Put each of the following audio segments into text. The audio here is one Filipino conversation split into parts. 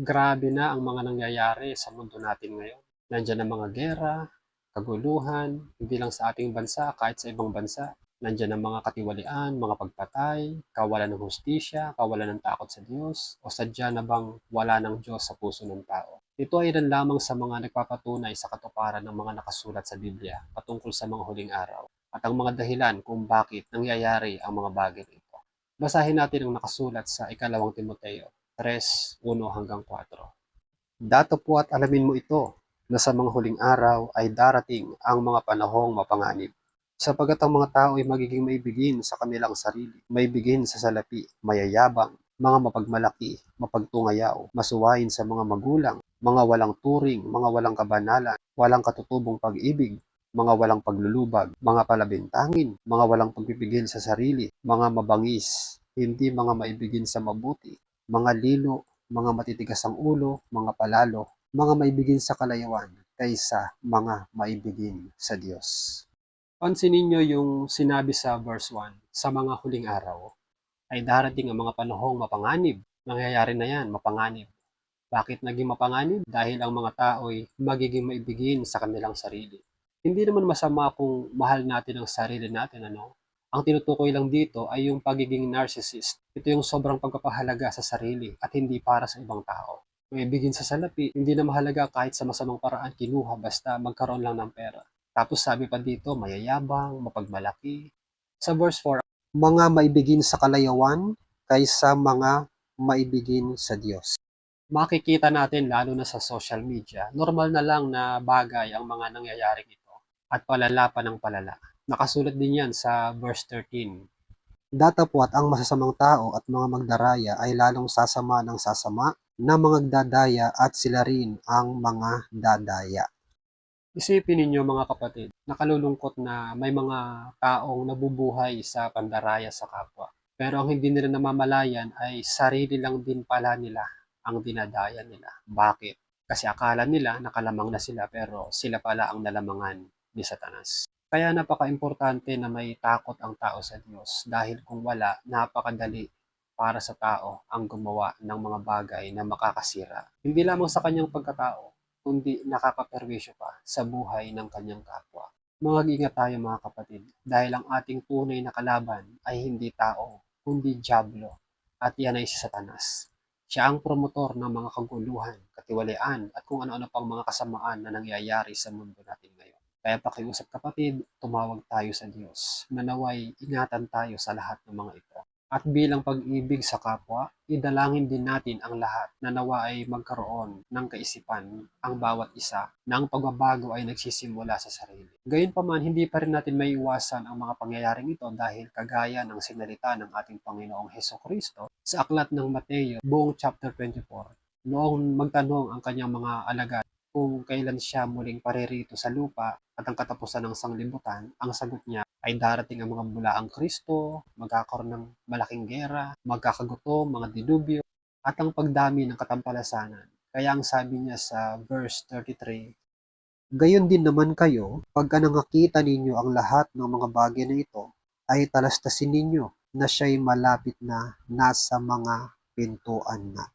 Grabe na ang mga nangyayari sa mundo natin ngayon. Nandiyan ang mga giyera, kaguluhan, hindi lang sa ating bansa, kahit sa ibang bansa. Nandiyan ang mga katiwalian, mga pagpatay, kawalan ng hustisya, kawalan ng takot sa Diyos, o sadya na bang wala ng Diyos sa puso ng tao. Ito ay ilan lamang sa mga nagpapatunay sa katuparan ng mga nakasulat sa Biblia patungkol sa mga huling araw at ang mga dahilan kung bakit nangyayari ang mga bagay na ito. Basahin natin ang nakasulat sa ikalawang Timoteo 3:1-4. Datapwat alamin mo ito, na sa mga huling araw ay darating ang mga panahong mapanganib. Sapagkat ang mga tao ay magiging maibigin sa kanilang sarili, maibigin sa salapi, mayayabang, mga mapagmalaki, mapagtungayaw, masuwain sa mga magulang, mga walang turing, mga walang kabanalan, walang katutubong pag-ibig, mga walang paglulubag, mga palabintangin, mga walang pagpipigil sa sarili, mga mabangis, hindi mga maibigin sa mabuti, mga lilo, mga matitigas ang ulo, mga palalo, mga maibigin sa kalayawan, kaysa mga maibigin sa Diyos. Pansinin niyo yung sinabi sa verse 1, sa mga huling araw ay darating ang mga panahong mapanganib. Nangyayari na yan, mapanganib. Bakit naging mapanganib? Dahil ang mga tao ay magiging maibigin sa kanilang sarili. Hindi naman masama kung mahal natin ang sarili natin, ano? Ang tinutukoy lang dito ay yung pagiging narcissist. Ito yung sobrang pagpapahalaga sa sarili at hindi para sa ibang tao. Maibigin sa salapi, hindi na mahalaga kahit sa masamang paraan kinuha basta magkaroon lang ng pera. Tapos sabi pa dito, mayayabang, mapagmalaki. Sa verse 4, mga maibigin sa kalayawan kaysa mga maibigin sa Diyos. Makikita natin lalo na sa social media, normal na lang na bagay ang mga nangyayaring ito at palala pa ng palala. Nakasulat din yan sa verse 13. Datapwat ang masasamang tao at mga magdaraya ay lalong sasama ng sasama na mga dadaya at sila rin ang mga dadaya. Isipin ninyo mga kapatid, nakalulungkot na may mga taong nabubuhay sa pandaraya sa kapwa. Pero ang hindi nila namamalayan ay sarili lang din pala nila ang dinadaya nila. Bakit? Kasi akala nila nakalamang na sila pero sila pala ang nalamangan ni Satanas. Kaya napaka-importante na may takot ang tao sa Diyos dahil kung wala, napakadali para sa tao ang gumawa ng mga bagay na makakasira. Hindi lamang sa kanyang pagkatao, kundi nakakaperwisyo pa sa buhay ng kanyang kapwa. Mag-ingat tayo mga kapatid dahil ang ating tunay na kalaban ay hindi tao, kundi dyablo at yan ay si Satanas. Siya ang promotor ng mga kaguluhan, katiwalian at kung ano-ano pang mga kasamaan na nangyayari sa mundo natin ngayon. Kaya pakiusap kapatid, tumawag tayo sa Diyos. Nanaway ingatan tayo sa lahat ng mga ito. At bilang pag-ibig sa kapwa, idalangin din natin ang lahat na nawa ay magkaroon ng kaisipan ang bawat isa na ang pagbabago ay nagsisimula sa sarili. Gayunpaman, hindi pa rin natin maiiwasan ang mga pangyayaring ito dahil kagaya ng sinalita ng ating Panginoong Hesukristo sa aklat ng Mateo, buong chapter 24, noong magtanong ang kanyang mga alagad kung kailan siya muling paririto sa lupa at ang katapusan ng sanglibutan, ang sagot niya ay darating ang mga bulaang Kristo, magkakaroon ng malaking gera, magkakagutom, mga dilubyo, at ang pagdami ng katampalasanan. Kaya ang sabi niya sa verse 33, gayon din naman kayo, pagka nakakita ninyo ang lahat ng mga bagay na ito, ay talastasin ninyo na siya'y malapit na nasa mga pintuan na.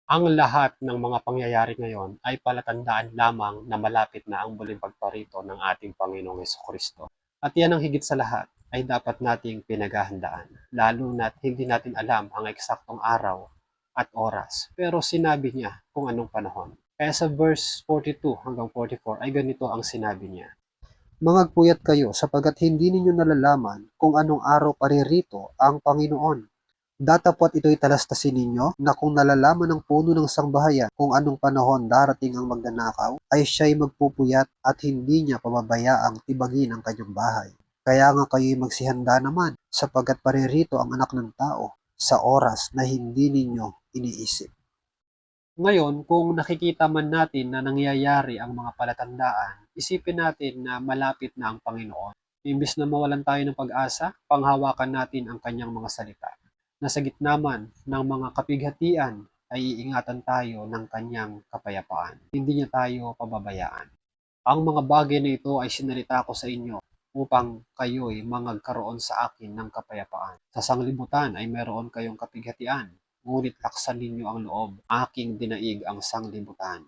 Ang lahat ng mga pangyayari ngayon ay palatandaan lamang na malapit na ang muling pagparito ng ating Panginoong Hesukristo. At yan ang higit sa lahat ay dapat nating pinaghahandaan, lalo na't hindi natin alam ang eksaktong araw at oras. Pero sinabi niya kung anong panahon. Kaya sa verse 42-44 ay ganito ang sinabi niya. Mangagpuyat kayo sapagkat hindi ninyo nalalaman kung anong araw paririto ang Panginoon. Datapwat ito'y talastasin ninyo na kung nalalaman ng puno ng sangbahayan kung anong panahon darating ang magnanakaw, ay siya'y magpupuyat at hindi niya pababayaang tibagin ang kanyang bahay. Kaya nga kayo'y magsihanda naman, sapagkat paririto ang anak ng tao sa oras na hindi ninyo iniisip. Ngayon, kung nakikita man natin na nangyayari ang mga palatandaan, isipin natin na malapit na ang Panginoon. Imbis na mawalan tayo ng pag-asa, panghawakan natin ang kanyang mga salita. Na sa gitna man ng mga kapighatian ay iingatan tayo ng kanyang kapayapaan. Hindi niya tayo pababayaan. Ang mga bagay na ito ay sinalita ko sa inyo upang kayo'y mangagkaroon sa akin ng kapayapaan. Sa sanglibutan ay meron kayong kapighatian, ngunit laksan ninyo ang loob, aking dinaig ang sanglibutan.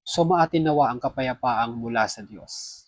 Sumaatin nawa ang kapayapaang mula sa Diyos,